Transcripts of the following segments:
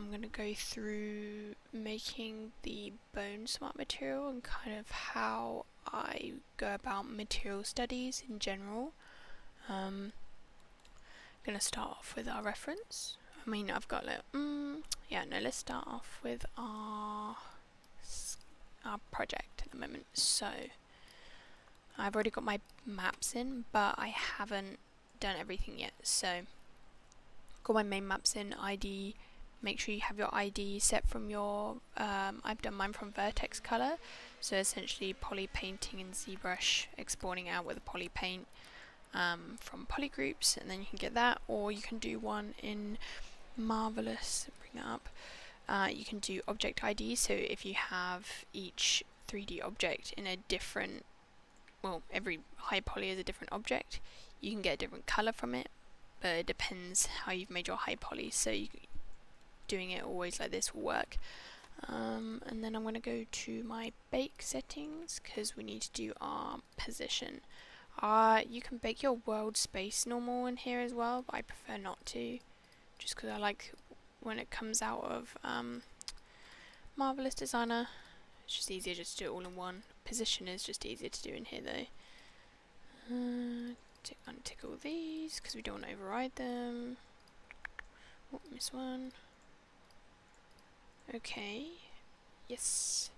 I'm going to go through making the bone smart material and kind of how I go about material studies in general. I'm going to start off with our reference. I mean, I've got like, let's start off with our project at the moment. So I've already got my maps in, but I haven't done everything yet. So got my main maps in, ID. Make sure you have your ID set from your, I've done mine from vertex color, so essentially poly painting in ZBrush, exporting out with a poly paint from polygroups, and then you can get that, or you can do one in Marvelous, bring that up. You can do object ID, so if you have each 3D object in a different, well, every high poly is a different object, you can get a different color from it, but it depends how you've made your high poly, so doing it always like this will work. And then I'm going to go to my bake settings because we need to do our position. You can bake your world space normal in here as well, but I prefer not to, just because I like when it comes out of Marvelous Designer. It's just easier just to do it all in one. Position is just easier to do in here though. Untick all these because we don't want to override them. Oh, miss one. Okay, yes.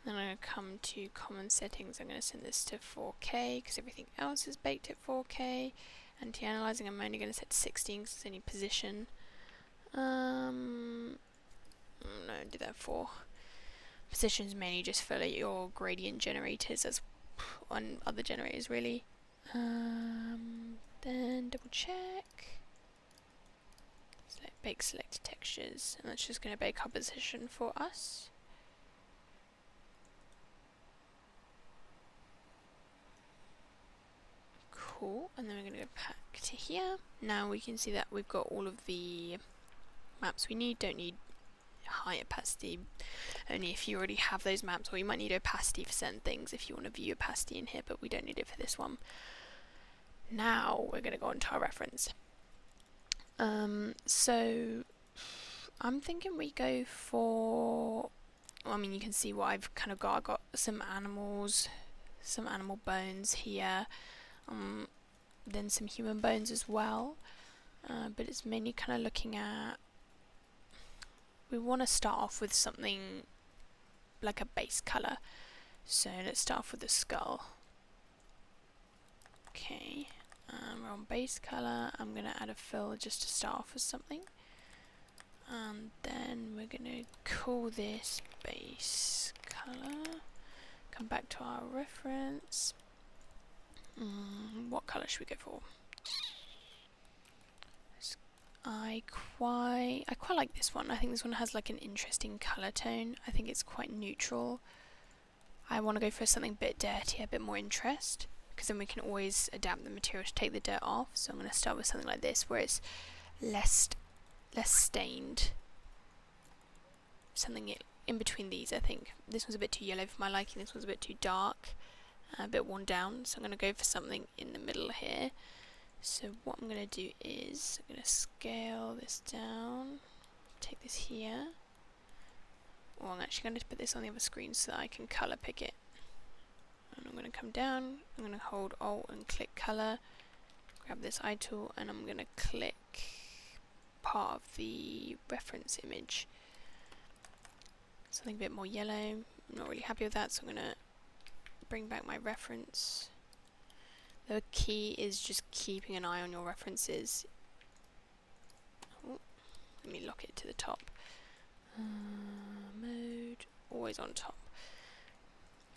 Then I'm going to come to common settings. I'm going to send this to 4K because everything else is baked at 4K. Anti-analyzing I'm only going to set to 16 because it's only position. No, do that for. Position is mainly just for like, your gradient generators as on other generators really. Then double check. Bake selected textures, and that's just going to bake our position for us. Cool, and then we're going to go back to here. Now we can see that we've got all of the maps we need. Don't need high opacity, only if you already have those maps, or you might need opacity for certain things if you want to view opacity in here, but we don't need it for this one. Now we're going to go on to our reference. So I'm thinking we go for, well, I mean, you can see what I've kind of got. I've got some animals, some animal bones here, then some human bones as well, but it's mainly kind of looking at, we want to start off with something like a base color. So let's start off with the skull. Okay. We're on base color. I'm going to add a fill just to start off with something. And then we're going to call this base color. Come back to our reference. What color should we go for? I quite like this one. I think this one has like an interesting color tone. I think it's quite neutral. I want to go for something a bit dirty, a bit more interest, because then we can always adapt the material to take the dirt off. So I'm going to start with something like this where it's less stained. Something in between these, I think. This one's a bit too yellow for my liking, this one's a bit too dark, a bit worn down, so I'm going to go for something in the middle here. So what I'm going to do is, I'm going to scale this down, take this here. Well, I'm actually going to put this on the other screen so that I can colour pick it. And I'm going to come down, I'm going to hold Alt and click color, grab this eye tool, and I'm going to click part of the reference image. Something a bit more yellow. I'm not really happy with that, so I'm going to bring back my reference. The key is just keeping an eye on your references. Oh, let me lock it to the top. Mode, always on top.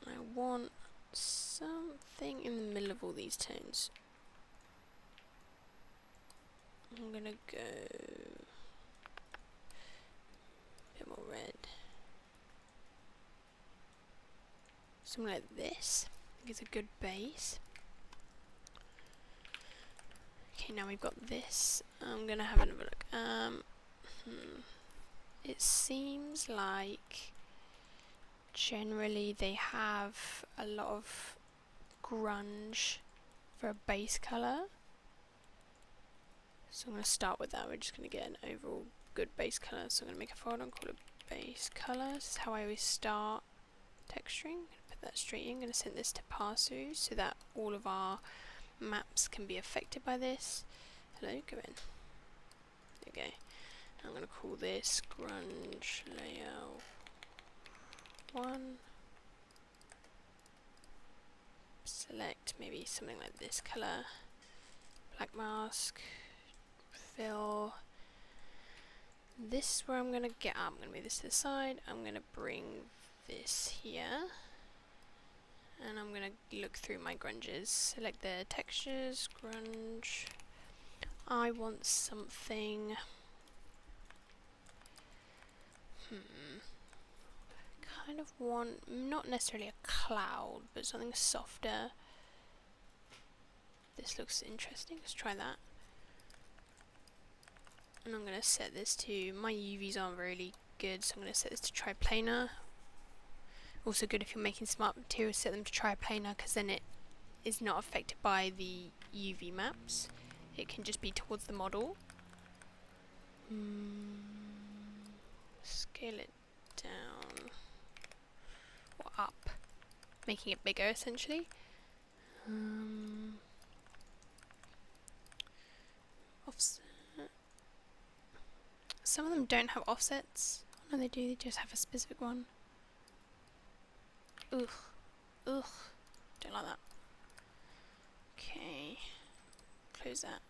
I want something in the middle of all these tones. I'm gonna go a bit more red. Something like this. I think it's a good base. Okay, now we've got this. I'm gonna have another look. It seems like generally they have a lot of grunge for a base colour. So I'm going to start with that. We're just going to get an overall good base colour, so I'm going to make a folder and call it base colour. This is how I always start texturing. Put that straight in. I'm going to send this to parsu so that all of our maps can be affected by this. Hello, go in. There we go. I'm going to call this grunge layout 1. Select maybe something like this colour. Black mask. Fill. This is where I'm going to get up. I'm going to move this to the side. I'm going to bring this here. And I'm going to look through my grunges. Select the textures. Grunge. I want something... kind of want, not necessarily a cloud, but something softer. This looks interesting. Let's try that. And I'm going to set this to, my UVs aren't really good, so I'm going to set this to triplanar. Also good if you're making smart materials, set them to triplanar, because then it is not affected by the UV maps. It can just be towards the model. Scale it down. Or up. Making it bigger, essentially. Offset. Some of them don't have offsets. No, they do. They just have a specific one. Ugh. Ugh. Don't like that. Okay. Close that.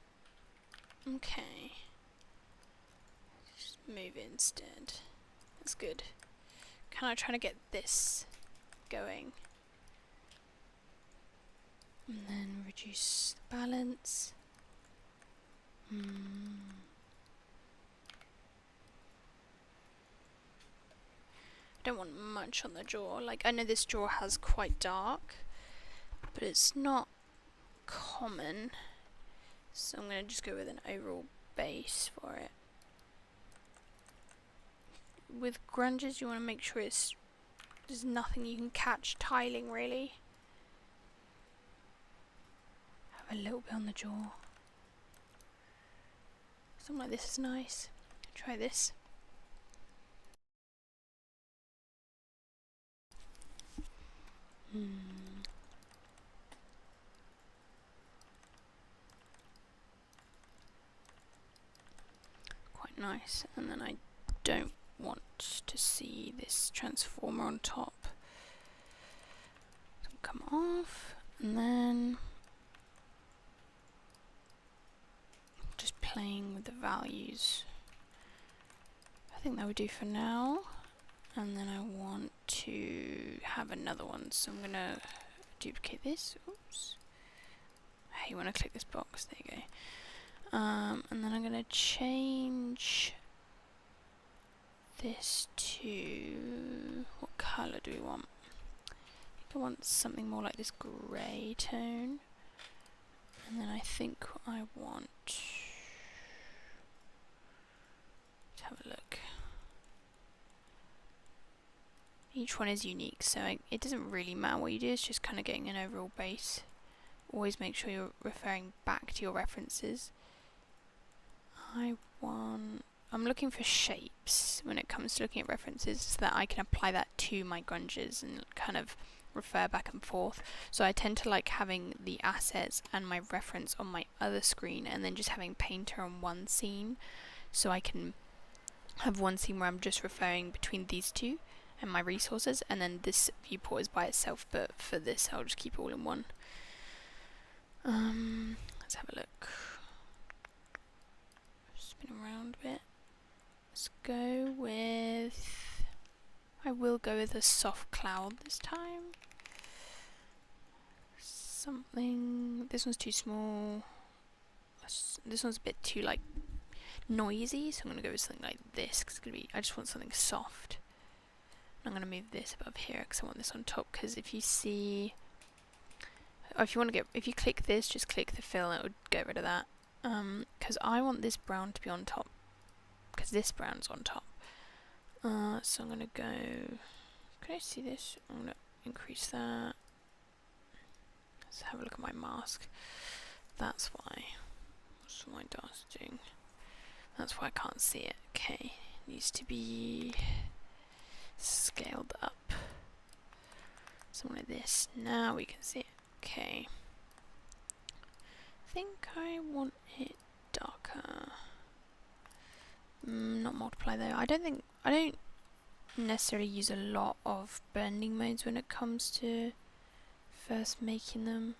Okay. Just move it instead. That's good. Kind of trying to get this going. And then reduce the balance. I don't want much on the jaw. Like, I know this jaw has quite dark, but it's not common. So I'm going to just go with an overall base for it. With grunges, you want to make sure there's nothing you can catch tiling, really. Have a little bit on the jaw. Something like this is nice. Try this. Quite nice. And then I don't want to see this transformer on top. So come off, and then just playing with the values. I think that would do for now. And then I want to have another one, so I'm gonna duplicate this. Oops. Hey, you want to click this box? There you go. And then I'm gonna change this to, what colour do we want? I think I want something more like this grey tone. And then I think I want, let's have a look. Each one is unique, so it doesn't really matter what you do, it's just kind of getting an overall base. Always make sure you're referring back to your references. I'm looking for shapes when it comes to looking at references, so that I can apply that to my grunges and kind of refer back and forth. So I tend to like having the assets and my reference on my other screen, and then just having Painter on one scene, so I can have one scene where I'm just referring between these two and my resources, and then this viewport is by itself, but for this I'll just keep it all in one. Let's have a look. Spin around a bit. Let's go with, I will go with a soft cloud this time. Something, this one's too small. This one's a bit too like noisy, so I'm gonna go with something like this, because it's gonna be, I just want something soft. I'm going to move this above here because I want this on top, because if you see, or if you want to get, if you click this, just click the fill and it would get rid of that, because I want this brown to be on top, because this brown's on top. So I'm going to go, can I see this? I'm going to increase that. Let's have a look at my mask. That's why. What's my dust doing? That's why I can't see it. Okay, needs to be scaled up. Something like this. Now we can see it. Okay. I think I want it darker. Not multiply though. I don't necessarily use a lot of blending modes when it comes to first making them.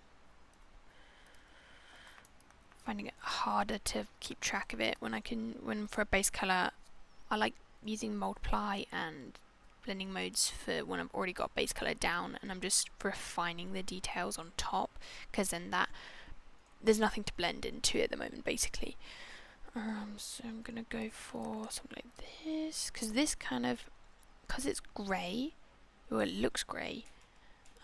Finding it harder to keep track of it when for a base color I like using multiply and blending modes for when I've already got base color down and I'm just refining the details on top, because then there's nothing to blend into at the moment basically. So I'm gonna go for something like this, because it's grey, or it looks grey.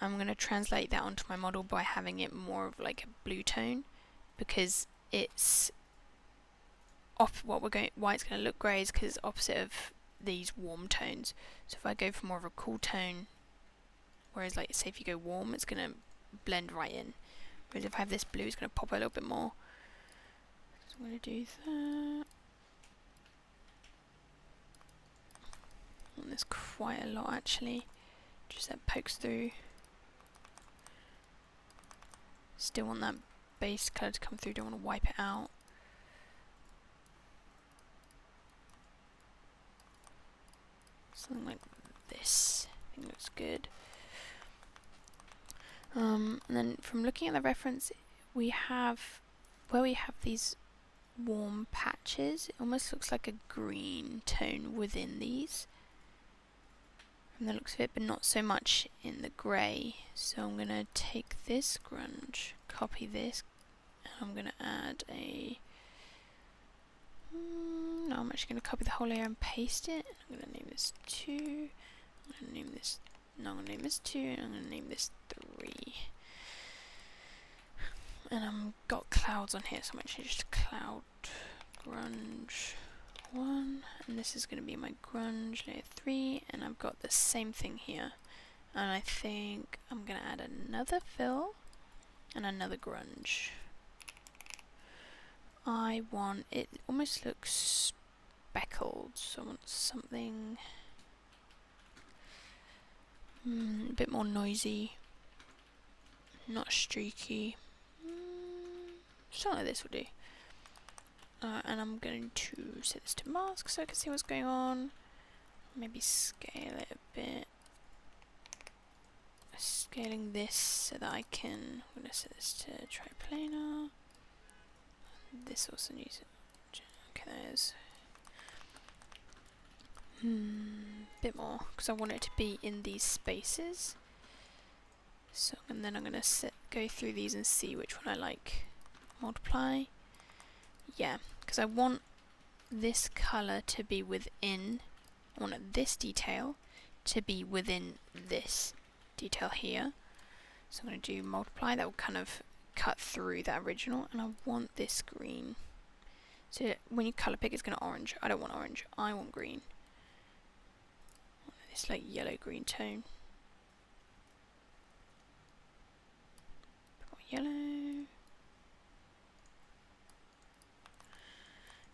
I'm gonna translate that onto my model by having it more of like a blue tone, because it's why it's going to look grey is because it's opposite of these warm tones. So if I go for more of a cool tone, whereas like say if you go warm, it's going to blend right in, whereas if I have this blue, it's going to pop a little bit more. So I'm going to do that. And there's quite a lot actually, just that pokes through. Still want that base colour to come through, don't want to wipe it out. Something like this, I think looks good. And then from looking at the reference, where we have these warm patches, it almost looks like a green tone within these. From the looks of it, but not so much in the grey. So I'm going to take this grunge, copy this, and I'm going to add a... no, I'm actually going to copy the whole layer and paste it. I'm going to name this 2. I'm going to name this... no, I'm going to name this 2, and I'm going to name this 3. And I've got clouds on here, so I'm going to change it to cloud grunge 1, and this is going to be my grunge layer 3, and I've got the same thing here. And I think I'm going to add another fill and another grunge. I want it almost looks speckled, so I want something a bit more noisy, not streaky. Something like this will do. And I'm going to set this to mask so I can see what's going on. Maybe scale it a bit. Scaling this so that I can... I'm going to set this to triplanar. This also needs it. Okay, there's bit more, because I want it to be in these spaces. So, and then I'm going to go through these and see which one I like. Multiply. Yeah, because I want this colour to be within, I want this detail to be within this detail here. So I'm going to do multiply, that will kind of cut through that original, and I want this green. So when you colour pick, it's going to orange. I don't want orange, I want green. I want this like yellow green tone. Yellow.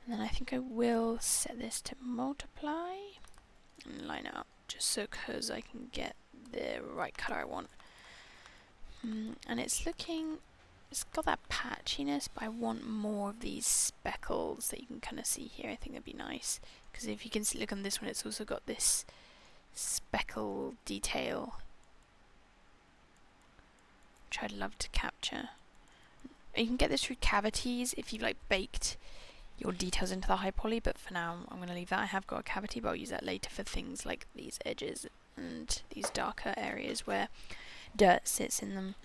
And then I think I will set this to multiply and line it up, just so because I can get the right colour I want. And it's got that patchiness, but I want more of these speckles that you can kind of see here. I think that'd be nice, because if you can look on this one, it's also got this speckle detail, which I'd love to capture. You can get this through cavities if you've like baked your details into the high poly, but for now I'm going to leave that. I have got a cavity, but I'll use that later for things like these edges and these darker areas where dirt sits in them.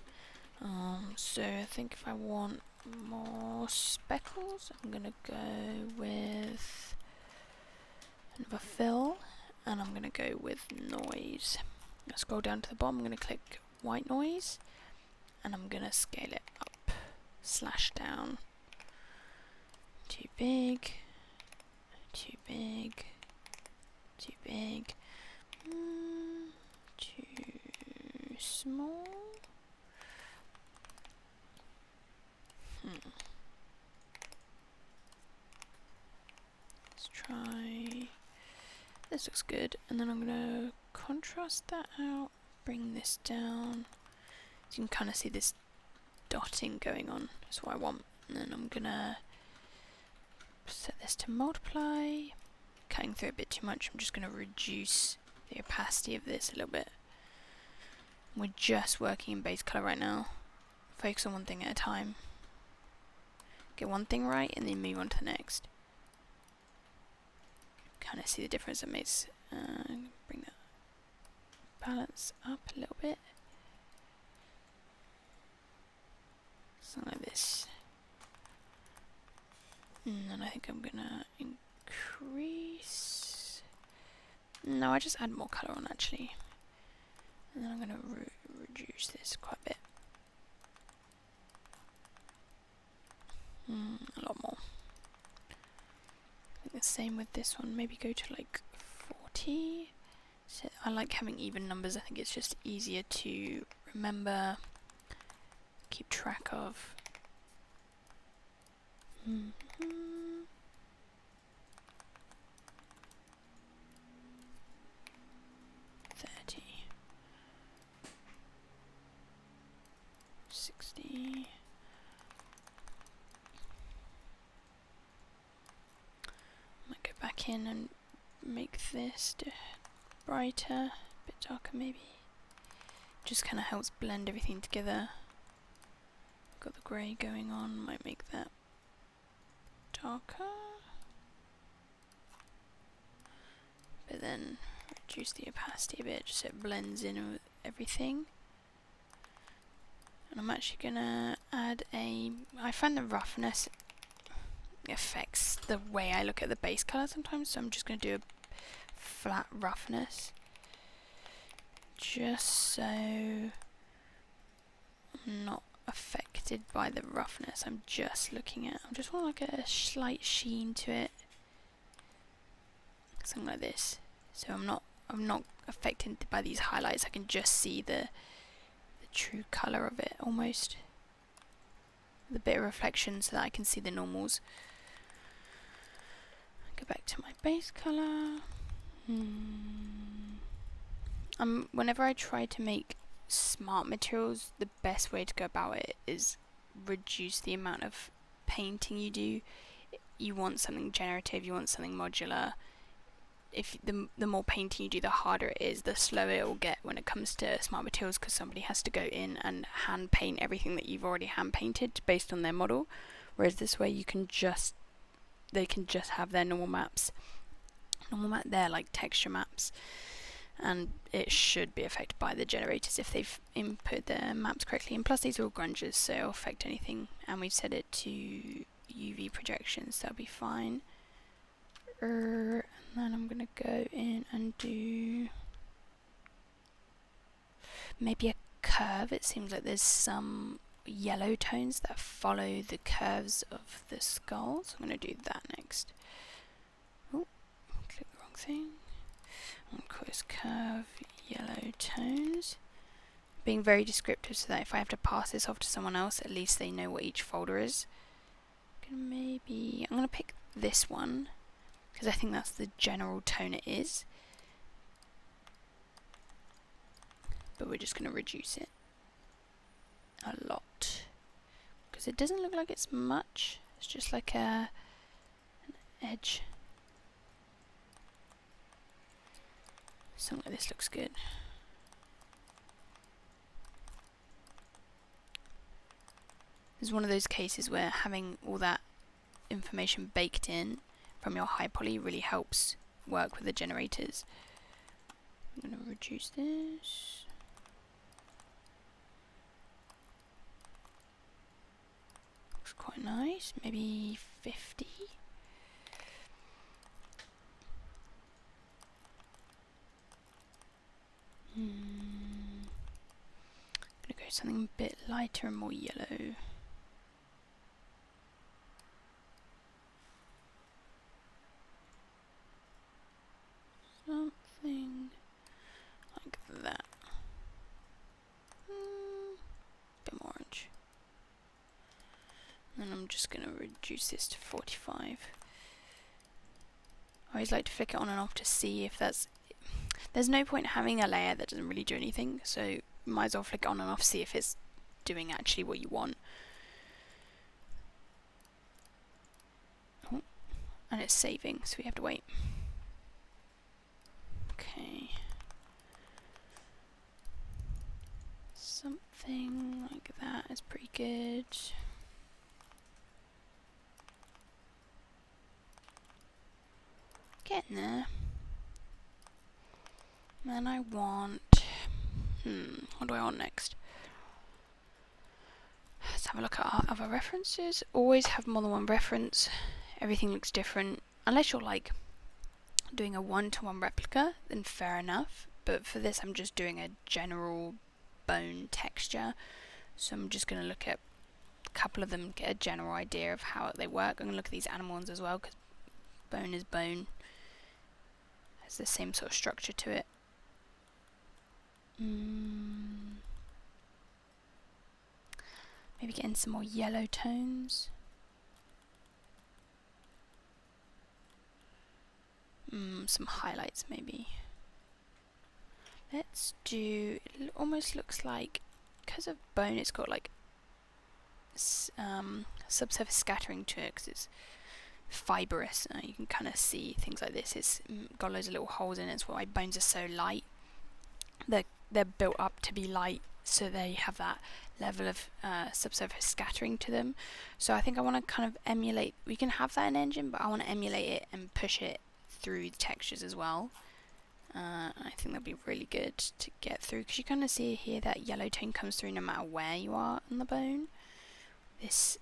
So I think if I want more speckles, I'm going to go with another fill, and I'm going to go with noise. I'll scroll down to the bottom, I'm going to click white noise, and I'm going to scale it up, slash down. Too big, too big, too big, too small. Let's try this looks good. And then I'm gonna contrast that out, bring this down. So you can kind of see this dotting going on. That's what I want. And then I'm gonna set this to multiply. Cutting through a bit too much, I'm just gonna reduce the opacity of this a little bit. We're just working in base color right now. Focus on one thing at a time. Get one thing right and then move on to the next. Kind of see the difference it makes. Bring that balance up a little bit. Something like this. And then I think I'm gonna increase. No, I just add more color on actually. And then I'm gonna reduce this quite a bit. A lot more. I think the same with this one. Maybe go to like 40. So I like having even numbers. I think it's just easier to remember, keep track of. 30. 60. Might go back in and make this brighter, a bit darker maybe. Just kind of helps blend everything together. Got the grey going on, might make that darker. But then reduce the opacity a bit just so it blends in with everything. And I'm actually gonna add I find the roughness affects the way I look at the base colour sometimes, so I'm just gonna do a flat roughness. Just so I'm not affected by the roughness. I just want like a slight sheen to it. Something like this. So I'm not affected by these highlights. I can just see the true colour of it almost. The bit of reflection so that I can see the normals. Go back to my base colour. Whenever I try to make smart materials, the best way to go about it is reduce the amount of painting you do. You want something generative, you want something modular. If the more painting you do, the harder it is, the slower it will get when it comes to smart materials, because somebody has to go in and hand paint everything that you've already hand painted based on their model. Whereas this way they can just have their normal maps. They're like texture maps, and it should be affected by the generators if they've input their maps correctly. And plus these are all grunges, so it'll affect anything. And we've set it to UV projections, so that'll be fine. And then I'm gonna go in and do maybe a curve. It seems like there's some yellow tones that follow the curves of the skull, so I'm gonna do that next. Oh, click the wrong thing. I'm gonna call this curve yellow tones. Being very descriptive so that if I have to pass this off to someone else, at least they know what each folder is. I'm gonna pick this one, because I think that's the general tone it is. But we're just going to reduce it a lot, because it doesn't look like it's much. It's just like an edge. Something like this looks good. This is one of those cases where having all that information baked in from your high poly really helps work with the generators. I'm going to reduce this. Looks quite nice. Maybe 50. I'm going to go something a bit lighter and more yellow. Something like that. Bit more orange. And I'm just going to reduce this to 45. Oh always like to flick it on and off to see if there's no point having a layer that doesn't really do anything, so might as well flick it on and off, see if it's doing actually what you want. Oh, and it's saving, so we have to wait. Okay. Something like that is pretty good. Getting there. Then I want... what do I want next? Let's have a look at our other references. Always have more than one reference. Everything looks different. Unless you're like doing a one-to-one replica, then fair enough. But for this I'm just doing a general bone texture. So I'm just going to look at a couple of them, get a general idea of how they work. I'm going to look at these animal ones as well, because bone is bone. Has the same sort of structure to it. Maybe get in some more yellow tones. Some highlights maybe. Let's do, it almost looks like, because of bone it's got like subsurface scattering to it, because it's fibrous. You can kind of see things like this. It's got loads of little holes in it. It's why bones are so light. They're built up to be light, so they have that level of subsurface scattering to them. So I think I want to kind of emulate, we can have that in Engine, but I want to emulate it and push it through the textures as well. I think that'll be really good to get through, because you kind of see here that yellow tone comes through no matter where you are on the bone. This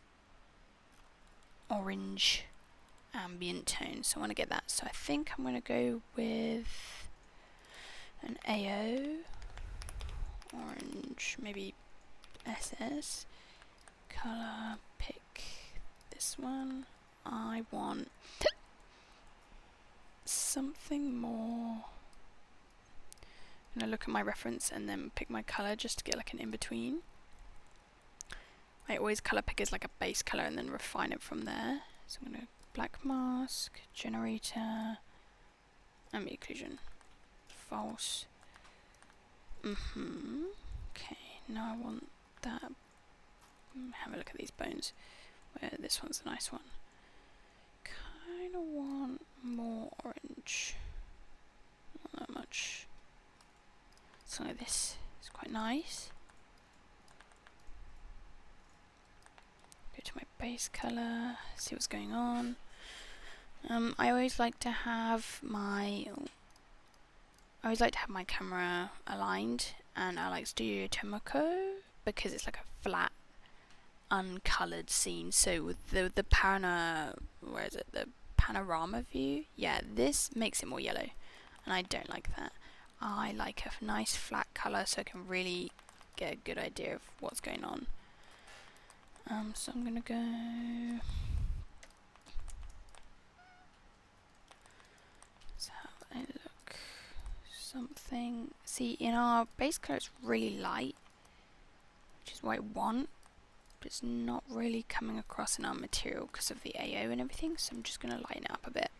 orange ambient tone, so I want to get that. So I think I'm going to go with an AO, orange, maybe SS, color, pick this one. I want something more. I'm going to look at my reference and then pick my color just to get like an in-between. I always color pick as like a base color and then refine it from there. So I'm going to black mask, generator, ambient occlusion, false. Okay, now I want that. Have a look at these bones. Where this one's a nice one. Kind of want more orange. Not that much. Something like this is quite nice. Go to my base color, see what's going on. I always like to have my camera aligned, and I like Studio Tomoko because it's like a flat, uncolored scene. So with the panorama view, yeah, this makes it more yellow, and I don't like that. I like a nice flat color so I can really get a good idea of what's going on. So I'm gonna go look something. See, in our base color it's really light, which is what I want, but it's not really coming across in our material because of the AO and everything, so I'm just gonna lighten it up a bit.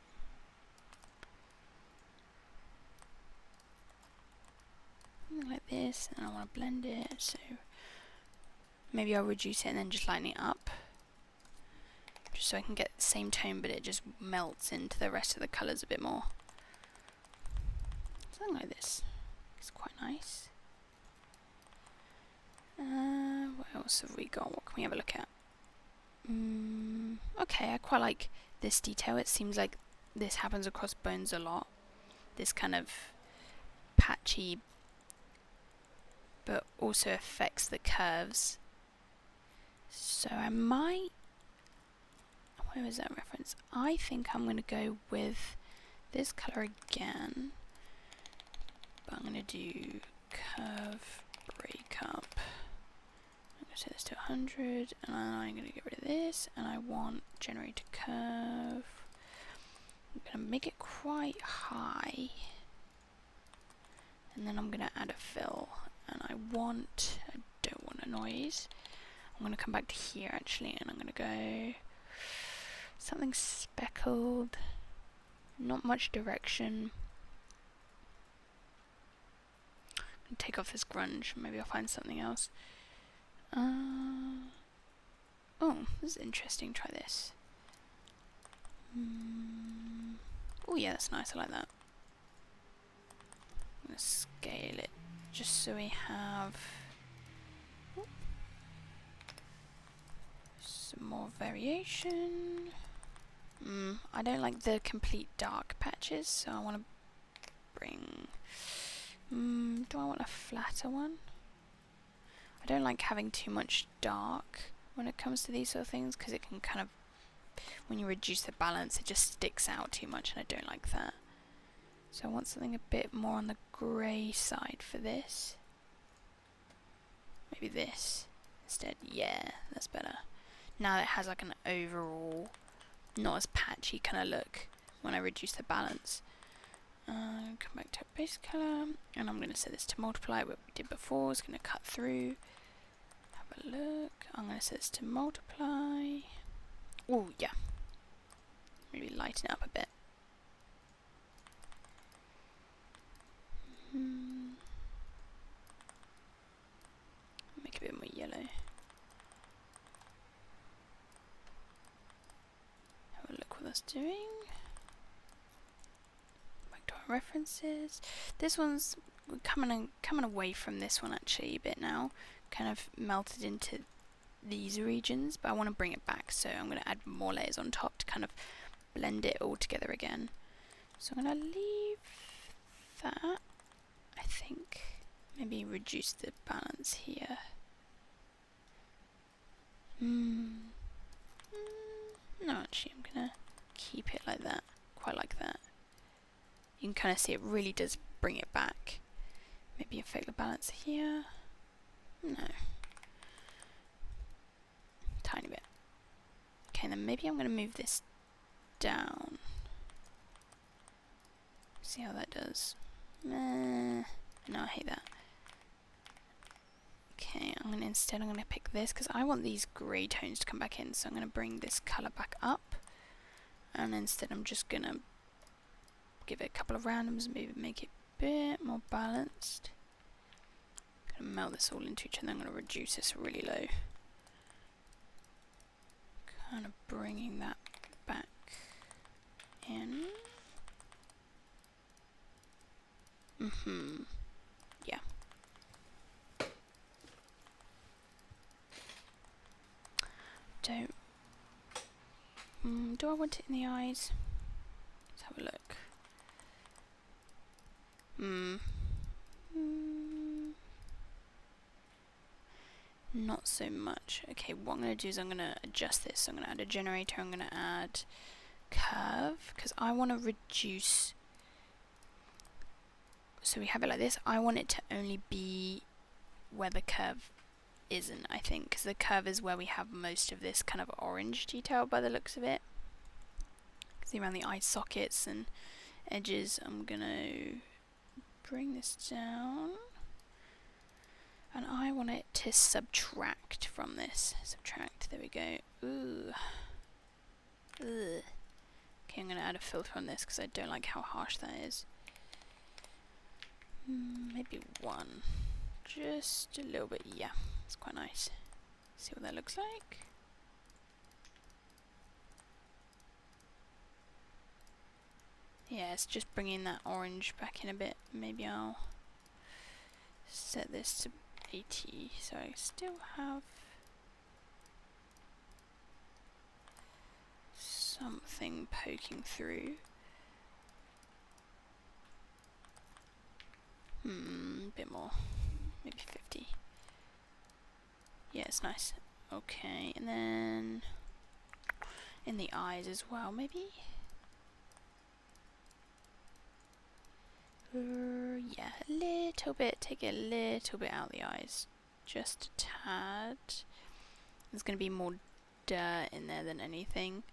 Like this, and I want to blend it, so maybe I'll reduce it and then just lighten it up, just so I can get the same tone but it just melts into the rest of the colours a bit more. Something like this. It's quite nice. What else have we got? What can we have a look at? Okay, I quite like this detail. It seems like this happens across bones a lot. This kind of patchy, but also affects the curves. So I might, where was that reference? I think I'm going to go with this color again, but I'm going to do curve breakup. I'm going to set this to 100, and I'm going to get rid of this, and I want generate a curve. I'm going to make it quite high, and then I'm going to add a fill, and I don't want a noise. I'm going to come back to here actually, and I'm going to go something speckled, Not much direction. Take off this grunge. Maybe I'll find something else. Oh, this is interesting. Try this. Oh yeah, that's nice. I like that. I'm gonna scale it just so we have some more variation. I don't like the complete dark patches, so I want to bring... do I want a flatter one? I don't like having too much dark when it comes to these sort of things, because it can kind of, when you reduce the balance, it just sticks out too much, and I don't like that. So I want something a bit more on the grey side for this. Maybe this instead. Yeah, that's better. Now it has like an overall, not as patchy kind of look when I reduce the balance. Come back to base colour, and I'm going to set this to multiply. What we did before is going to cut through. Have a look. I'm going to set this to multiply. Oh yeah. Maybe lighten it up a bit. Make it a bit more yellow. Have a look what that's doing. Back to our references. This one's coming away from this one actually a bit now. Kind of melted into these regions, but I want to bring it back, so I'm going to add more layers on top to kind of blend it all together again. So I'm going to leave that. I think maybe reduce the balance here. No, actually I'm gonna keep it like that. Quite like that. You can kind of see it really does bring it back. Maybe affect the balance here. No. Tiny bit. Okay, then maybe I'm gonna move this down. See how that does. No, I hate that. Okay, I'm gonna pick this because I want these grey tones to come back in, so I'm gonna bring this colour back up, and instead I'm just gonna give it a couple of randoms, maybe make it a bit more balanced. Gonna melt this all into each other. I'm gonna reduce this really low, kind of bringing that back in. Yeah. Do I want it in the eyes? Let's have a look. Not so much. Okay, what I'm going to do is I'm going to adjust this. So I'm going to add a generator. I'm going to add curve because I want to reduce. So we have it like this. I want it to only be where the curve isn't, I think, because the curve is where we have most of this kind of orange detail by the looks of it. See around the eye sockets and edges. I'm gonna bring this down, and I want it to subtract from this. Subtract, there we go. Ooh. Ugh. Okay, I'm gonna add a filter on this because I don't like how harsh that is. Maybe one. Just a little bit, yeah. It's quite nice. See what that looks like. Yeah, it's just bringing that orange back in a bit. Maybe I'll set this to 80 so I still have something poking through. A bit more. Maybe 50. Yeah, it's nice. Okay, and then in the eyes as well, maybe? Yeah, a little bit. Take it a little bit out of the eyes. Just a tad. There's going to be more dirt in there than anything.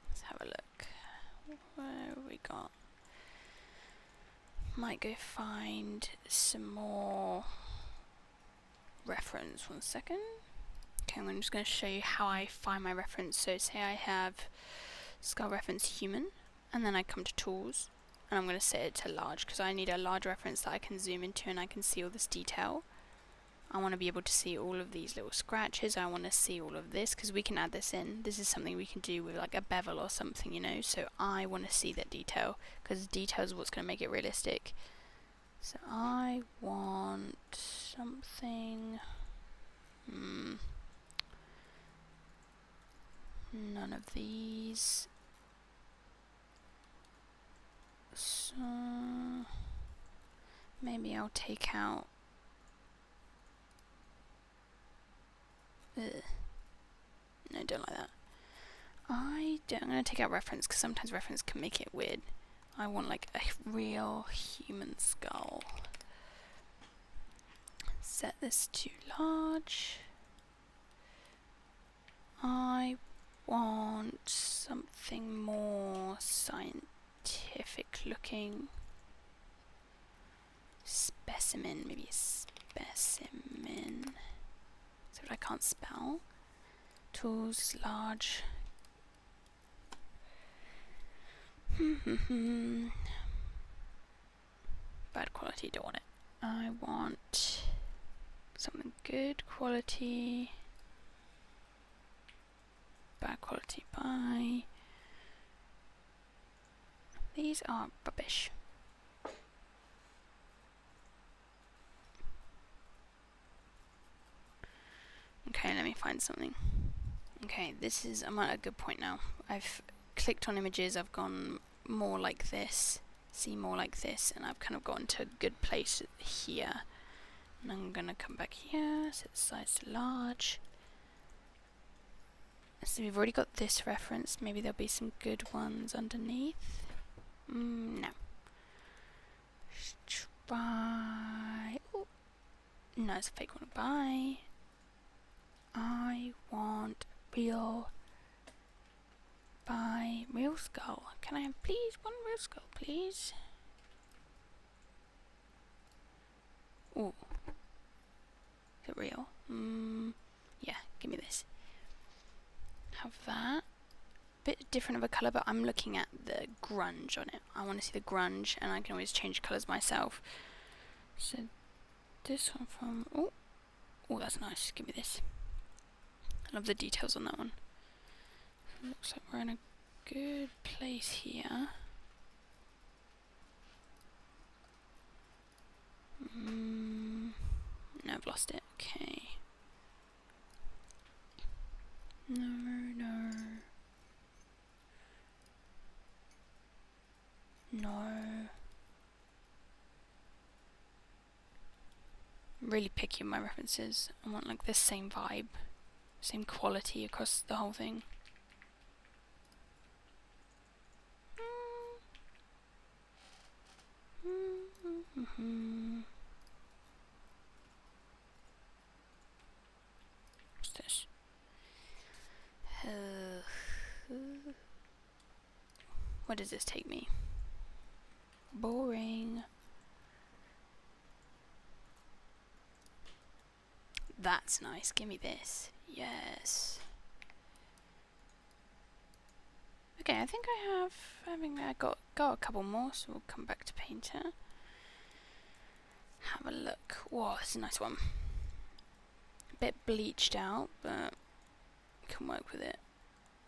Let's have a look. Where have we got? Might go find some more reference. 1 second. Okay, I'm just going to show you how I find my reference. So say I have scale reference human, and then I come to tools, and I'm going to set it to large because I need a large reference that I can zoom into and I can see all this detail. I want to be able to see all of these little scratches. I want to see all of this because we can add this in. This is something we can do with like a bevel or something, you know. So I want to see that detail because detail is what's going to make it realistic. So I want something. None of these. So maybe I'll take out. No, don't like that. I'm going to take out reference because sometimes reference can make it weird. I want like a real human skull. Set this to large. I want something more scientific looking. Specimen, maybe a specimen. So I can't spell. Tools, large. Bad quality, don't want it. I want something good quality. Bad quality, bye. These are rubbish. Okay, let me find something. Okay, I'm at a good point now. I've clicked on images, I've gone more like this, see more like this, and I've kind of gotten to a good place here. And I'm gonna come back here, set the size to large. So we've already got this reference, maybe there'll be some good ones underneath. No. Let's try. Ooh. No, it's a fake one. Bye. I want real. Buy real skull. Can I have please one real skull, please? Ooh. Is it real? Yeah, give me this. Have that. Bit different of a colour, but I'm looking at the grunge on it. I want to see the grunge, and I can always change colours myself. So this one from oh, that's nice. Give me this. I love the details on that one. Looks like we're in a good place here. No, I've lost it. Okay. No. I'm really picky on my references. I want like the same vibe, same quality across the whole thing. What's this? Where does this take me? Boring. That's nice. Give me this. Yes. Okay, I think I got a couple more, so we'll come back to Painter. Have a look. Whoa, this is a nice one. A bit bleached out, but can work with it.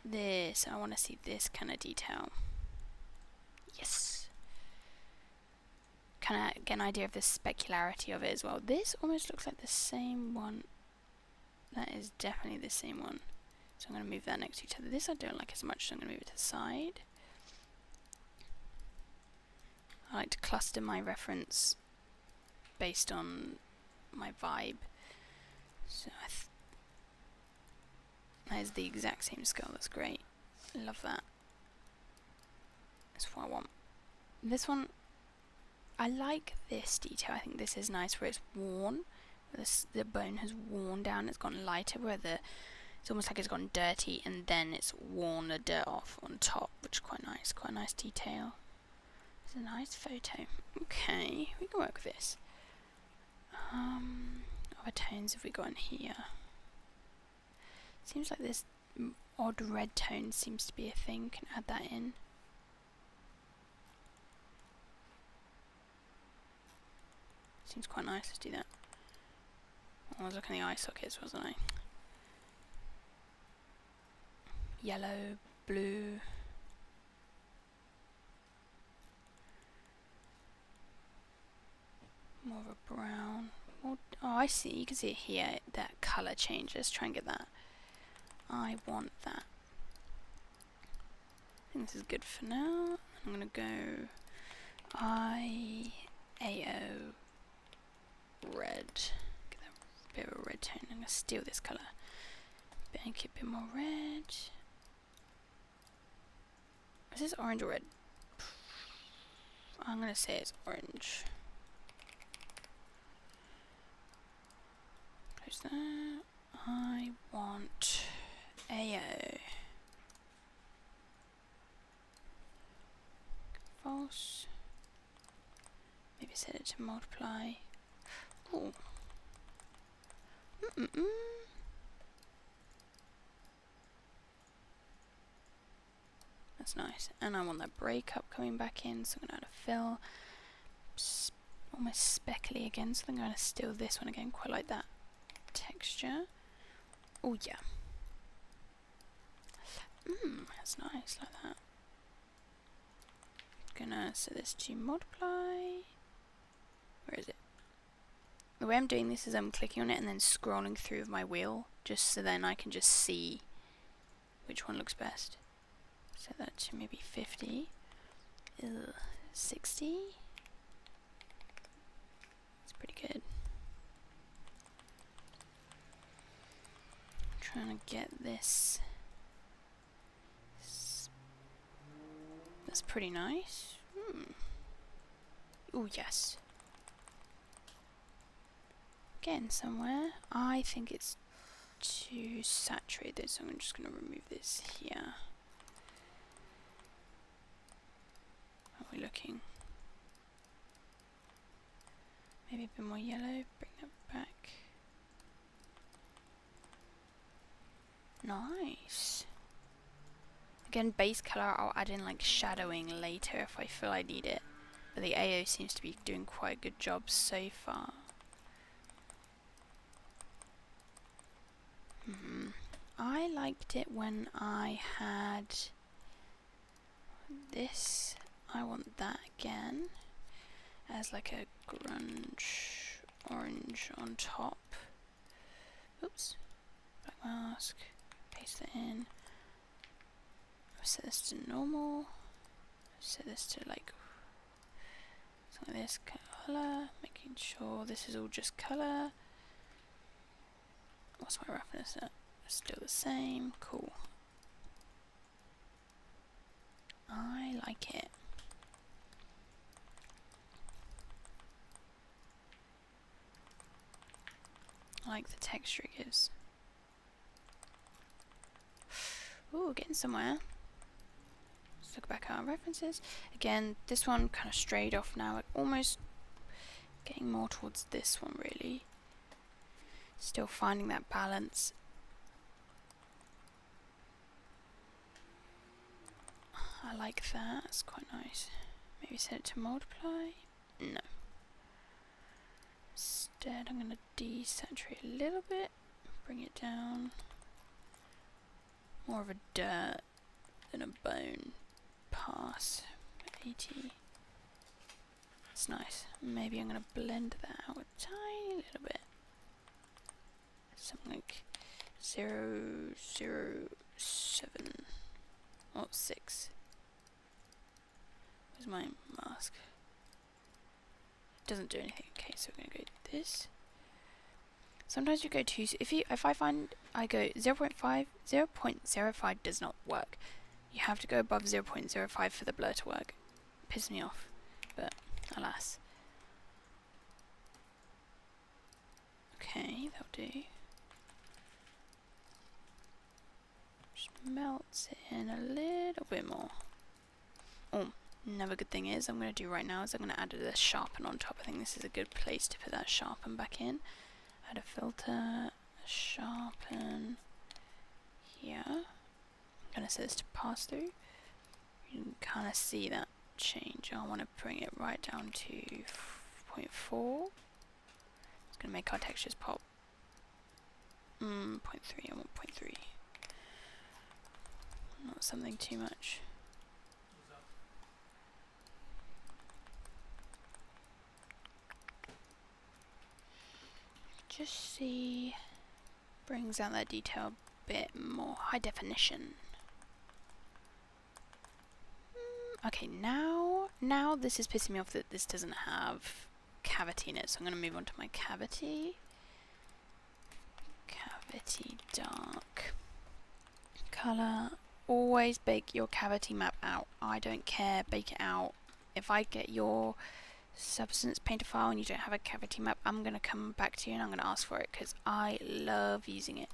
This, I want to see this kind of detail. Yes. Kind of get an idea of the specularity of it as well. This almost looks like the same one. That is definitely the same one. So I'm going to move that next to each other. This I don't like as much, so I'm going to move it to the side. I like to cluster my reference based on my vibe. So that is the exact same scale. That's great. I love that. That's what I want. This one, I like this detail. I think this is nice where it's worn. Where the bone has worn down. It's gone lighter. Where it's almost like it's gone dirty and then it's worn the dirt off on top, which is quite nice. Quite a nice detail. It's a nice photo. Okay, we can work with this. Other tones have we got in here? Seems like this odd red tone seems to be a thing. Can add that in. Seems quite nice. Let's do that. I was looking at the eye sockets, wasn't I? Yellow, blue. More of a brown. More, oh, I see. You can see it here. That colour change. Let's try and get that. I want that. I think this is good for now. I'm going to go IAO red. Get that bit of a red tone. I'm going to steal this colour. Make it a bit more red. Is this orange or red? I'm going to say it's orange. Close that. I want AO. False. Maybe set it to multiply. Ooh. That's nice. And I want that breakup coming back in, so I'm going to add a fill. Almost speckly again, so I'm going to steal this one again. Quite like that texture. Oh yeah. That's nice, like that. Gonna set this to multiply. Where is it? The way I'm doing this is I'm clicking on it and then scrolling through with my wheel, just so then I can just see which one looks best. Set that to maybe 50. 60. It's pretty good. I'm trying to get this. That's pretty nice. Oh yes. Getting somewhere. I think it's too saturated, so I'm just going to remove this here. How are we looking? Maybe a bit more yellow. Bring that back. Nice. Again, base colour I'll add in like shadowing later if I feel I need it. But the AO seems to be doing quite a good job so far. I liked it when I had this. I want that again as like a grunge orange on top. Oops. Black mask. Paste that in. Set this to normal. Set this to like something like this colour. Making sure this is all just colour. What's my roughness at? Still the same. Cool. I like it. I like the texture it gives. Ooh, getting somewhere. Let's look back at our references. Again, this one kind of strayed off now. Almost getting more towards this one, really. Still finding that balance. I like that. It's quite nice. Maybe set it to multiply. No. Instead, I'm going to desaturate a little bit. Bring it down. More of a dirt than a bone pass. 80. It's nice. Maybe I'm going to blend that out a tiny little bit. Something like 007 or 6. Where's my mask? Doesn't do anything. Okay, so we're gonna go this. Sometimes you go too. If I find I go 0.5, 0.05 does not work. You have to go above 0.05 for the blur to work. Pisses me off, but alas. Okay, that'll do. Just melts it in a little bit more. Oh, another good thing is I'm going to do right now is I'm going to add a sharpen on top. I think this is a good place to put that sharpen back in. Add a filter, a sharpen, gonna set this to pass through. You can kind of see that change. I want to bring it right down to 0.4. It's gonna make our textures pop. 0.3, I want 0.3. Not something too much. Just see, brings out that detail a bit more. High definition. Okay, now this is pissing me off that this doesn't have cavity in it, so I'm going to move on to my cavity. Cavity dark. Color. Always bake your cavity map out. I don't care, bake it out. If I get your Substance Painter file and you don't have a cavity map, I'm going to come back to you and I'm going to ask for it because I love using it.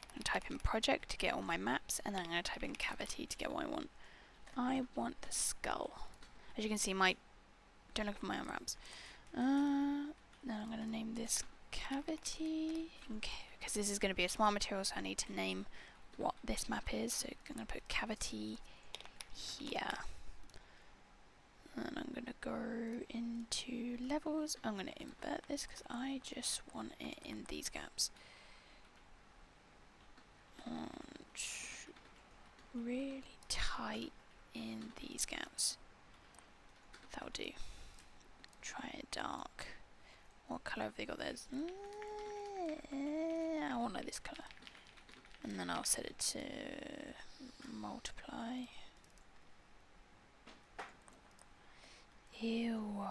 I'm going to type in project to get all my maps, and then I'm going to type in cavity to get what I want. I want the skull. As you can see, don't look at my unwraps. Then I'm going to name this cavity, because this is going to be a smart material, so I need to name what this map is. So I'm going to put cavity here. And I'm going to go into levels. I'm going to invert this because I just want it in these gaps. And really tight in these gaps. That'll do. Try it dark. What colour have they got theirs? I want like this colour. And then I'll set it to multiply. Ew.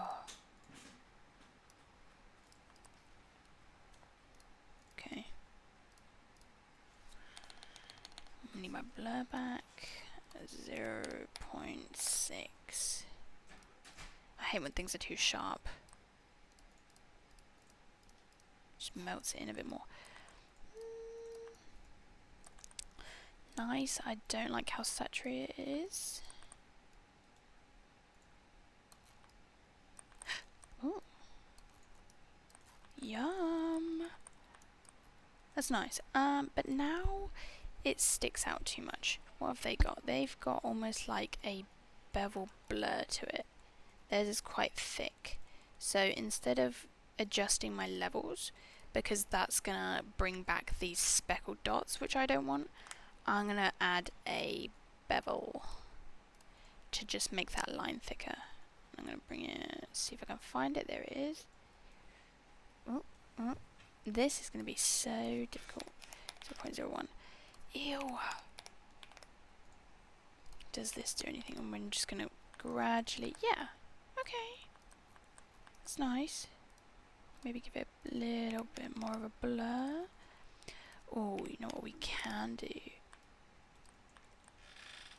Okay. I need my blur back. 0.6. I hate when things are too sharp. Just melts it in a bit more. Nice. I don't like how saturated it is. Ooh. Yum. That's nice. But now it sticks out too much. What have they got? They've got almost like a bevel blur to it. Theirs is quite thick. So instead of adjusting my levels, because that's gonna bring back these speckled dots, which I don't want, I'm gonna add a bevel to just make that line thicker. I'm gonna bring it, see if I can find it. There it is. This is gonna be so difficult. 0.01. Ew. Does this do anything? And we're just gonna gradually, yeah, okay, that's nice. Maybe give it a little bit more of a blur. Oh, you know what we can do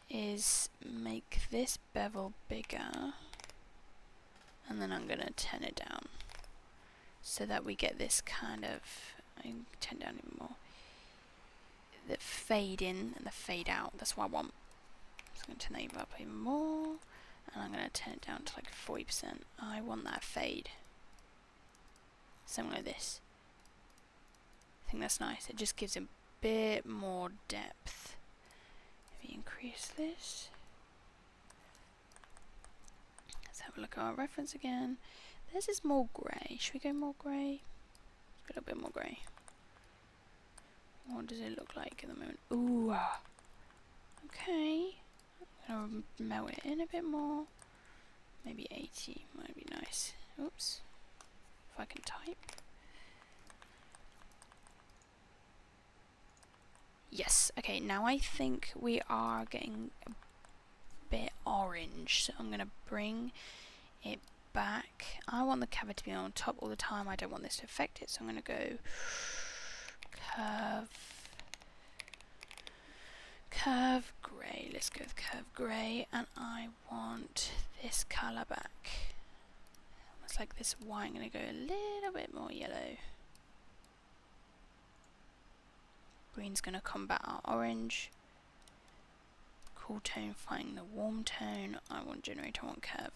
is make this bevel bigger, and then I'm gonna turn it down so that we get this kind of, I can turn down even more, the fade in and the fade out. That's what I want. So I'm going to turn that up even more, and I'm going to turn it down to like 40%. I want that fade. Something like this. I think that's nice. It just gives a bit more depth. Maybe increase this. Let's have a look at our reference again. This is more grey. Should we go more grey? Let's go a little bit more grey. What does it look like at the moment? Ooh. Okay. I'm going to melt it in a bit more. Maybe 80 might be nice. Oops. If I can type. Yes. Okay, now I think we are getting a bit orange. So I'm going to bring it back. I want the cavity to be on top all the time. I don't want this to affect it. So I'm going to go curve grey. Let's go with curve grey, and I want this colour back. Almost like this white. I'm going to go a little bit more yellow. Green's going to combat our orange. Cool tone fighting the warm tone. I want generator, I want curve.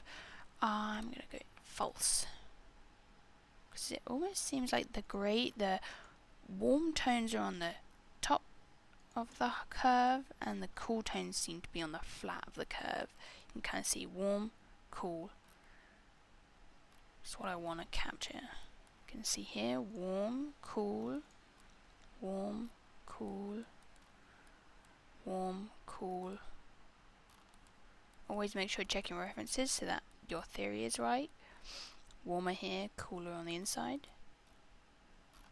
I'm going to go false. Because it almost seems like the warm tones are on the top of the curve, and the cool tones seem to be on the flat of the curve. You can kind of see warm, cool. That's what I want to capture. You can see here, warm, cool, warm, cool, warm, cool. Always make sure check your references so that your theory is right. Warmer here, cooler on the inside.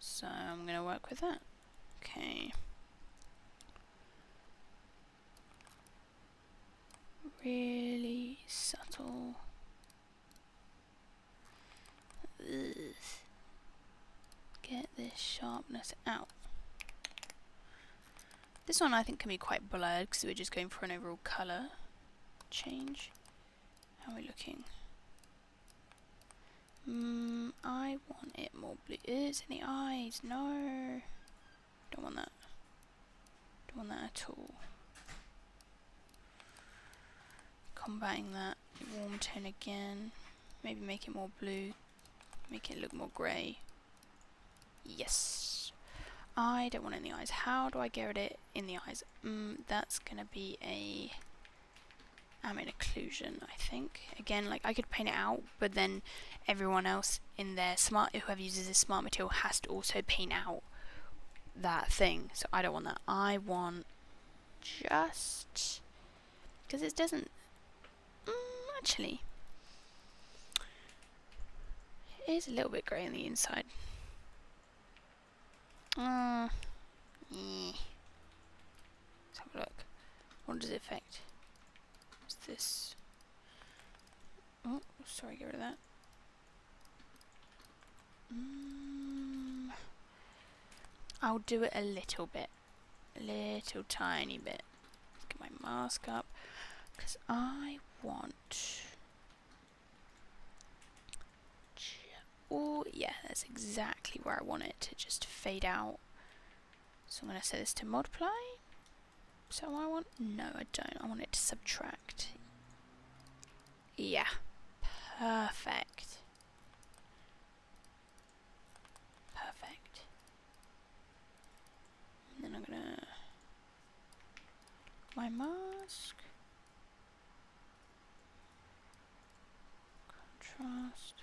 So I'm going to work with that. Okay. Really subtle. Ugh. Get this sharpness out. This one I think can be quite blurred because we're just going for an overall colour change. How are we looking? I want it more blue. It's in the eyes. No. Don't want that. Don't want that at all. Combating that warm tone again. Maybe make it more blue. Make it look more grey. Yes. I don't want it in the eyes. How do I get it in the eyes? That's gonna be a ambient occlusion, I think. Again, like I could paint it out, but then everyone else in there, whoever uses this smart material, has to also paint out that thing. So I don't want that. I want just because it doesn't. Actually, it is a little bit grey on the inside. Yeah. Let's have a look. What does it affect? What's this? Oh, sorry, get rid of that. I'll do it a little bit. A little tiny bit. Let's get my mask up. Because I want... Oh, yeah, that's exactly where I want it to just fade out. So I'm going to set this to multiply. So I want... No, I don't. I want it to subtract. Yeah. Perfect. Perfect. And then I'm going to... My mask. Contrast.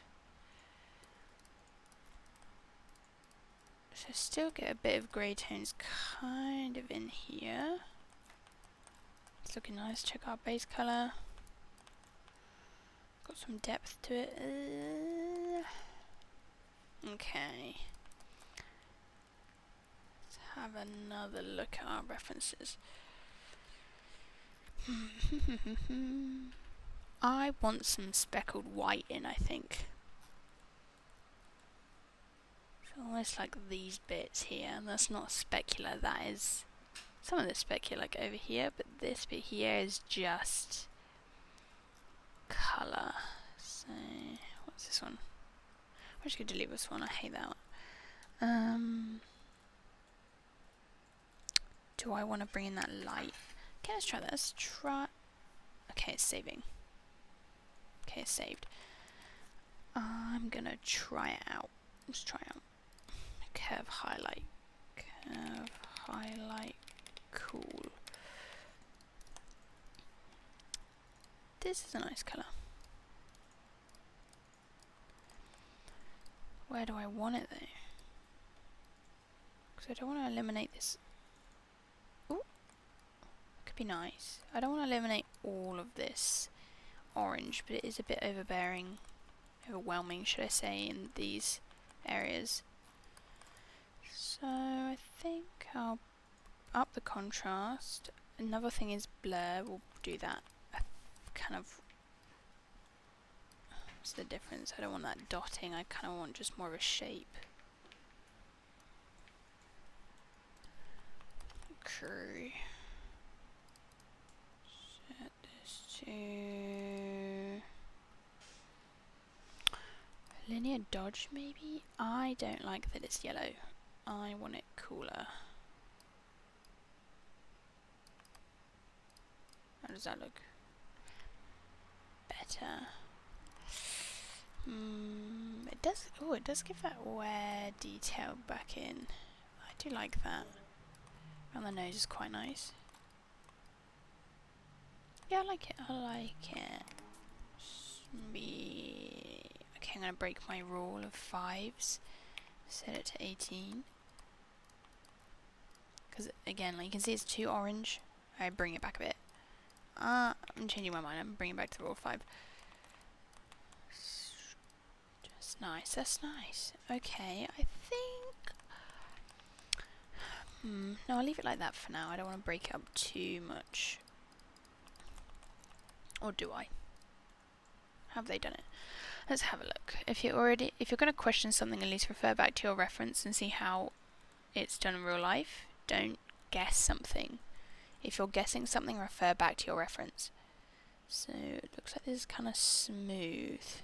So still get a bit of grey tones kind of in here. It's looking nice. Check our base colour. Got some depth to it. Okay. Let's have another look at our references. I want some speckled white in, I think. So almost like these bits here. That's not specular, that is... Some of the specular like over here, but this bit here is just... colour. So, what's this one? I'm just going to delete this one, I hate that one. Do I want to bring in that light? Okay, let's try that. Let's try... Okay, it's saving. Okay, it's saved. I'm going to try it out. Let's try out. Curve highlight. Curve highlight. Cool. This is a nice colour. Where do I want it though? Because I don't want to eliminate this. Ooh, could be nice. I don't want to eliminate all of this orange, but it is a bit overwhelming, should I say, in these areas. So I think I'll up the contrast. Another thing is blur. We'll do that. Kind of. What's the difference? I don't want that dotting. I kind of want just more of a shape. Okay. Set this to linear dodge, maybe? I don't like that it's yellow. I want it cooler. How does that look? Better. It does. Oh, it does give that wear detail back in. I do like that. And the nose is quite nice. Yeah, I like it. I like it. Okay, I'm gonna break my rule of 5s. Set it to 18. Because again, like you can see, it's too orange. I bring it back a bit. I'm changing my mind. I'm bringing it back to the rule of 5. Just nice. That's nice. Okay, I think. No, I'll leave it like that for now. I don't want to break it up too much. Or do I? Have they done it? Let's have a look. If you're going to question something, at least refer back to your reference and see how it's done in real life. Don't guess something. If you're guessing something, refer back to your reference. So it looks like this is kind of smooth.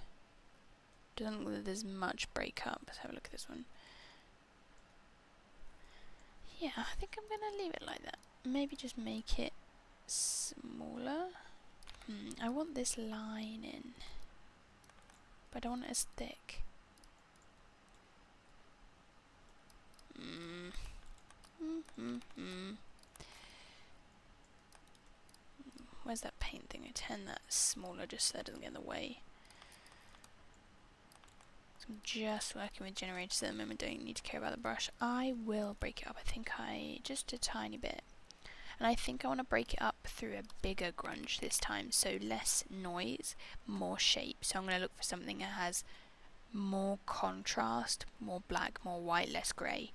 Doesn't look like there's much breakup. Let's have a look at this one. Yeah, I think I'm gonna leave it like that. Maybe just make it smaller. I want this line in, but I don't want it as thick. Where's that paint thing? I turn that smaller just so it doesn't get in the way. So I'm just working with generators at the moment, don't need to care about the brush. I will break it up, I think just a tiny bit. And I think I want to break it up through a bigger grunge this time, so less noise, more shape. So I'm going to look for something that has more contrast, more black, more white, less grey.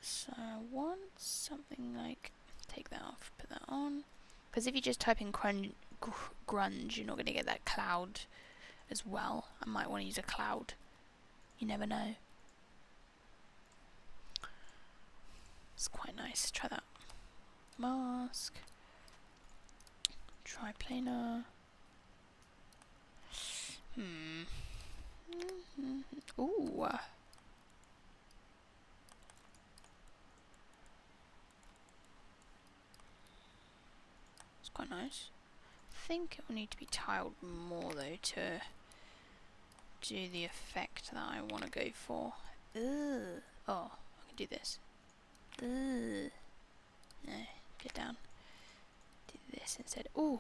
So I want something like, take that off, put that on. Because if you just type in grunge, you're not going to get that cloud as well. I might want to use a cloud. You never know. It's quite nice. Try that. Mask. Triplanar. Ooh. It's quite nice. I think it will need to be tiled more though to do the effect that I want to go for. Ugh. Oh, I can do this. Ugh. No, get down. Do this instead. Ooh.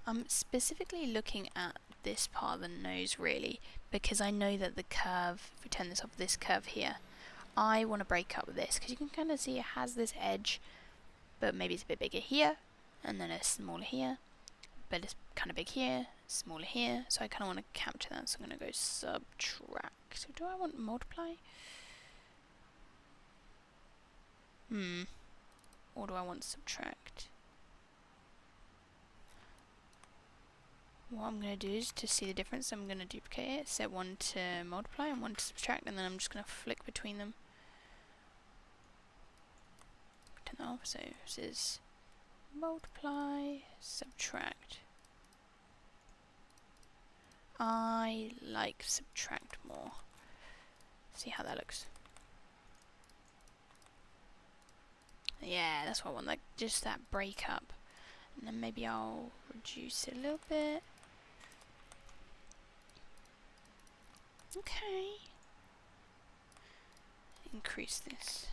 I'm specifically looking at this part of the nose really, because I know that the curve, if we turn this off, this curve here, I want to break up this, because you can kind of see it has this edge, but maybe it's a bit bigger here, and then it's smaller here, but it's kind of big here, smaller here, so I kind of want to capture that, so I'm going to go subtract. So do I want multiply? Or do I want subtract? What I'm going to do is, to see the difference, I'm going to duplicate it, set one to multiply and one to subtract, and then I'm just going to flick between them. Turn that off, so this is multiply, subtract. I like subtract more. See how that looks. Yeah, that's what I want, like just that break up. And then maybe I'll reduce it a little bit. Okay. Increase this.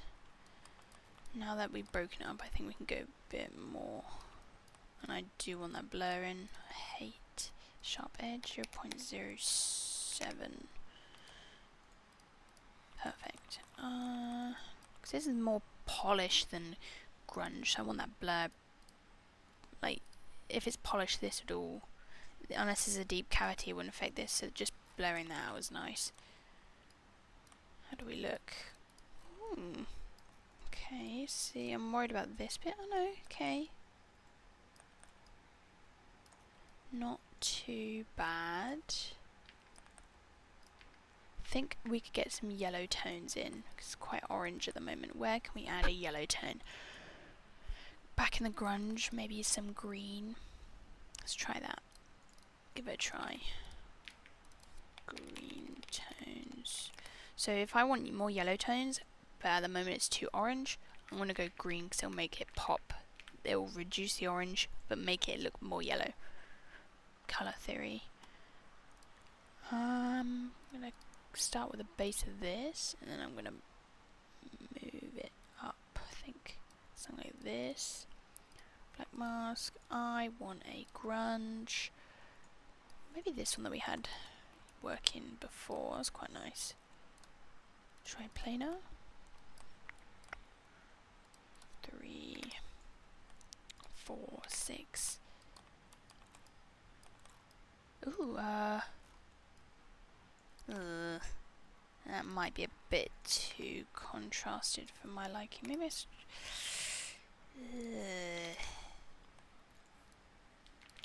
Now that we've broken it up, I think we can go a bit more. And I do want that blur in. I hate sharp edge, 0.07. Perfect. Because this is more polished than grunge, so I want that blur. Like, if it's polished, this would all, unless it's a deep cavity, it wouldn't affect this, so just blurring that out was nice. How do we look? Okay, see, I'm worried about this bit. Oh no, okay. Not too bad. I think we could get some yellow tones in, because it's quite orange at the moment. Where can we add a yellow tone? Back in the grunge, maybe some green. Let's try that. Give it a try. Green tones. So if I want more yellow tones, but at the moment it's too orange, I'm going to go green because it'll make it pop. It'll reduce the orange, but make it look more yellow. Color theory. I'm going to start with the base of this, and then I'm going to this. Black mask. I want a grunge. Maybe this one that we had working before. That was quite nice. Try planar. 3, 4, 6. Ooh, that might be a bit too contrasted for my liking. Maybe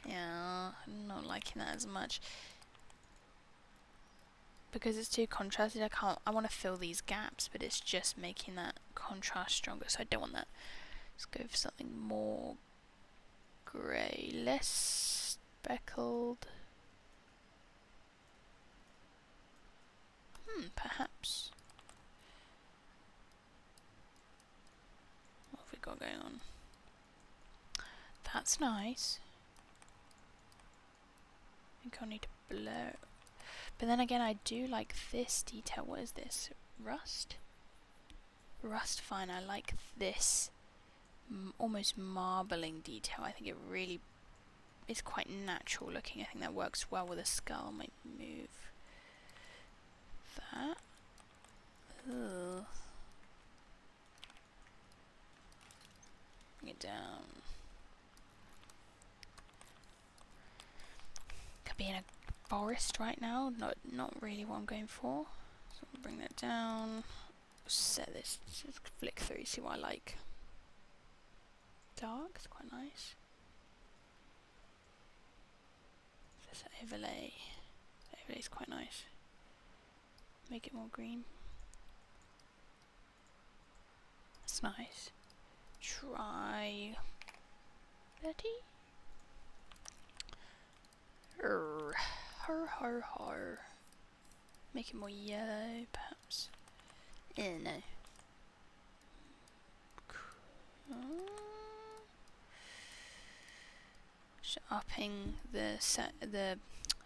yeah, I'm not liking that as much. Because it's too contrasted, I want to fill these gaps, but it's just making that contrast stronger, so I don't want that. Let's go for something more grey, less speckled. Perhaps. What have we got going on? That's nice. I think I'll need to blur. But then again, I do like this detail. What is this? Rust? Rust fine. I like this almost marbling detail. I think it really is quite natural looking. I think that works well with a skull. I might move that. Ugh. Bring it down. Could be in a forest right now. Not really what I'm going for. So I'll bring that down. Set this. Just flick through. See what I like. Dark. It's quite nice. This overlay. The overlay's quite nice. Make it more green. That's nice. Try 30. Har. Make it more yellow, perhaps. No. Just upping the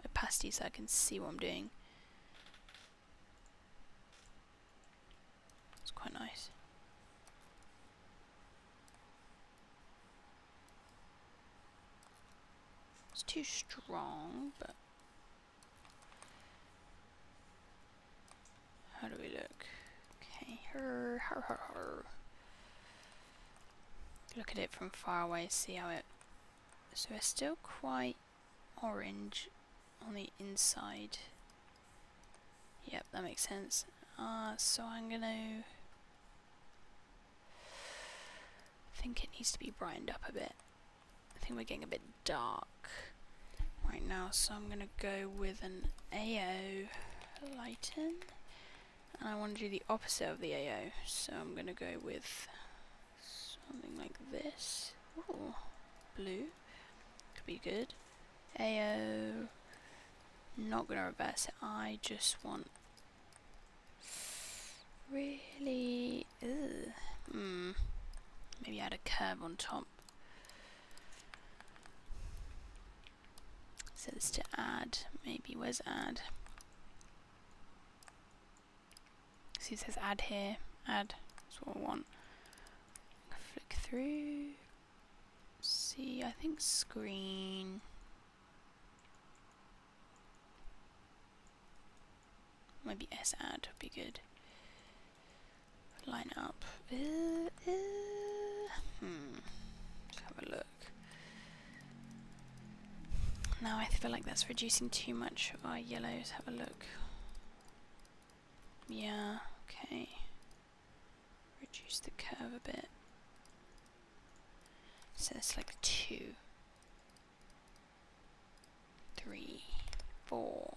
opacity so I can see what I'm doing. It's quite nice. It's too strong, but how do we look? Okay, look at it from far away, see how it. So it's still quite orange on the inside. Yep, that makes sense. So I'm gonna. I think it needs to be brightened up a bit. I think we're getting a bit dark right now, so I'm gonna go with an AO lighten, and I want to do the opposite of the AO, so I'm gonna go with something like this. Ooh, blue could be good. AO, not gonna reverse it. I just want really, maybe add a curve on top. So this to add, maybe, where's add? See, it says add here, add, that's what I want. Flick through, see, I think screen. Maybe S add would be good. Line up. Let's have a look. Now I feel like that's reducing too much of our yellows. Have a look. Yeah, okay. Reduce the curve a bit. So it's like 2, 3, 4.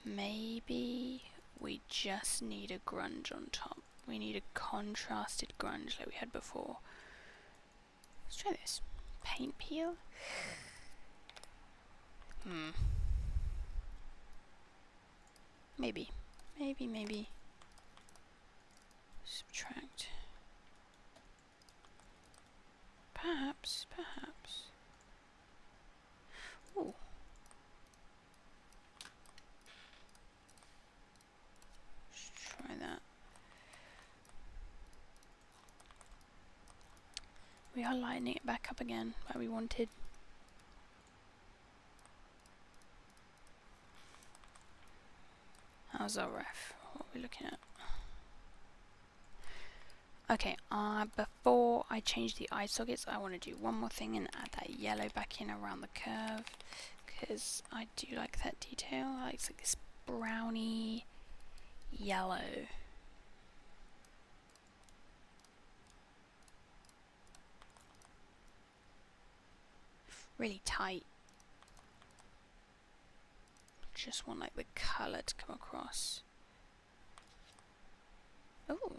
Maybe we just need a grunge on top. We need a contrasted grunge like we had before. Let's try this. Paint peel. Maybe. Subtract. Perhaps. Ooh. Let's try that. We are lighting it back up again, like we wanted. How's our ref? What are we looking at? Okay, before I change the eye sockets, I want to do one more thing and add that yellow back in around the curve, because I do like that detail. I like, it's like this browny yellow. Really tight. Just want like the colour to come across. Oh,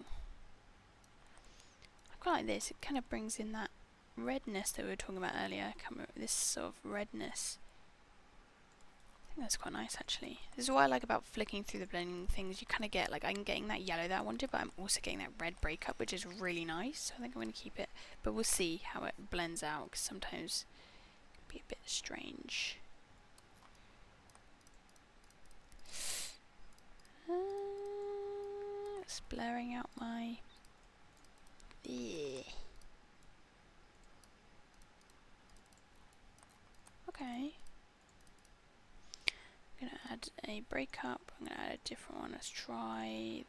I quite like this. It kind of brings in that redness that we were talking about earlier. This sort of redness. I think that's quite nice actually. This is what I like about flicking through the blending things. You kind of get like, I'm getting that yellow that I wanted, but I'm also getting that red breakup, which is really nice. So I think I'm going to keep it, but we'll see how it blends out, because sometimes it can be a bit strange. It's blurring out my... Okay. I'm going to add a breakup. I'm going to add a different one. Let's try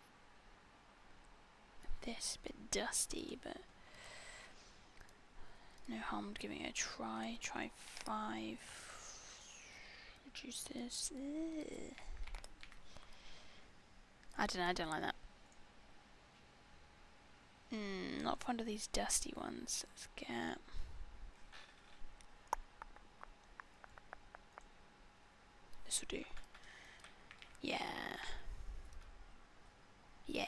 this. A bit dusty, but no harm giving it a try. Try 5. Reduce this. I don't know, I don't like that. Not fond of these dusty ones. Let's get... this will do. Yeah. Yeah.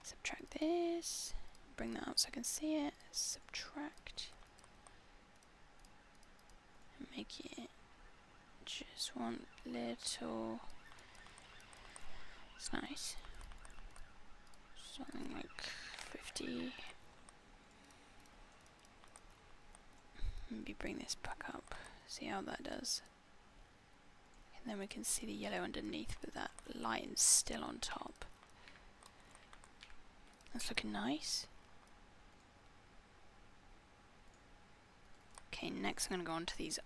Subtract this. Bring that up so I can see it. Subtract. And make it just one little... it's nice. Something like 50. Maybe bring this back up. See how that does. And then we can see the yellow underneath, but that line's still on top. That's looking nice. Okay, next I'm going to go on to these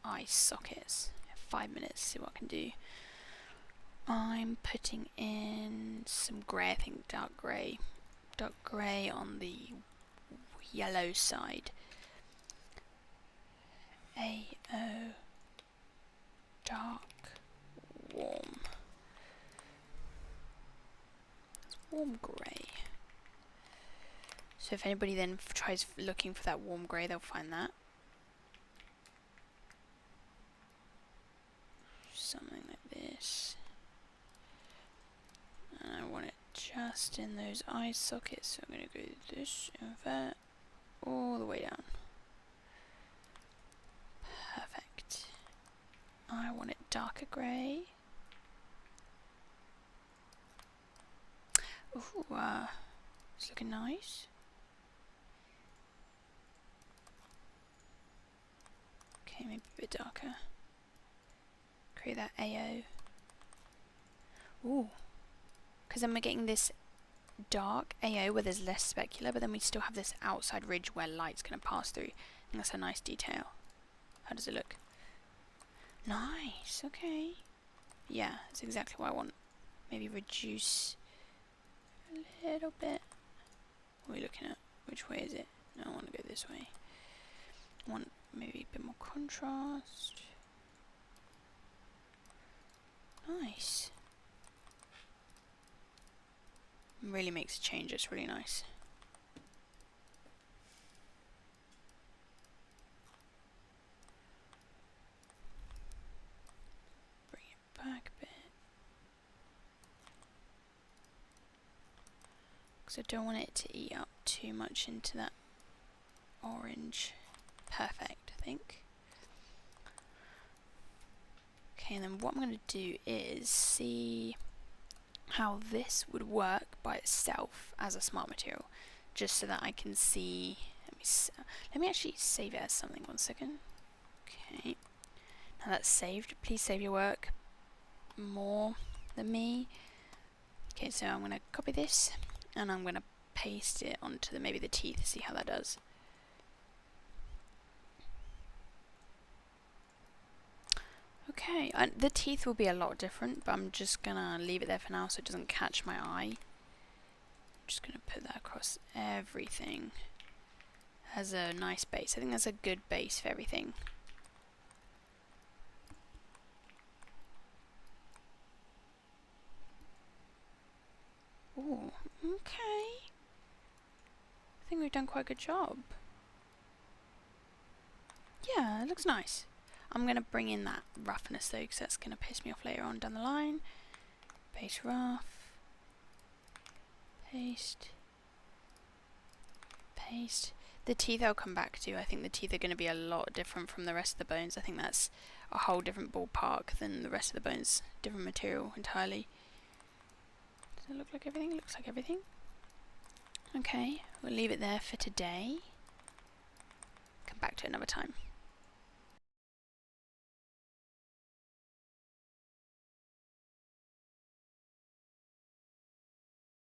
eye sockets. 5 minutes, see what I can do. I'm putting in some grey, I think dark grey on the yellow side. AO dark warm. It's warm grey. So if anybody then tries looking for that warm grey, they'll find that. Something like this. And I want it just in those eye sockets, so I'm going to go this, invert, all the way down. Perfect. I want it darker grey. Ooh, it's looking nice. Okay, maybe a bit darker. Create that AO. Ooh. Because then we're getting this dark AO where there's less specular, but then we still have this outside ridge where light's going to pass through. And that's a nice detail. How does it look? Nice, okay. Yeah, that's exactly what I want. Maybe reduce a little bit. What are we looking at? Which way is it? No, I want to go this way. I want maybe a bit more contrast. Nice. Really makes a change, it's really nice. Bring it back a bit. Because I don't want it to eat up too much into that orange. Perfect, I think. Okay, and then what I'm going to do is see how this would work by itself as a smart material, just so that I can see. Let me actually save it as something. 1 second. Okay, now that's saved. Please save your work more than me. Okay, so I'm going to copy this and I'm going to paste it onto maybe the teeth, see how that does. Okay, the teeth will be a lot different, but I'm just gonna leave it there for now so it doesn't catch my eye. I'm just gonna put that across everything as a nice base. I think that's a good base for everything. Ooh, okay. I think we've done quite a good job. Yeah, it looks nice. I'm going to bring in that roughness though, because that's going to piss me off later on down the line. Base rough. Paste. Paste. The teeth I'll come back to. I think the teeth are going to be a lot different from the rest of the bones. I think that's a whole different ballpark than the rest of the bones. Different material entirely. Does it look like everything? It looks like everything. Okay, we'll leave it there for today. Come back to it another time.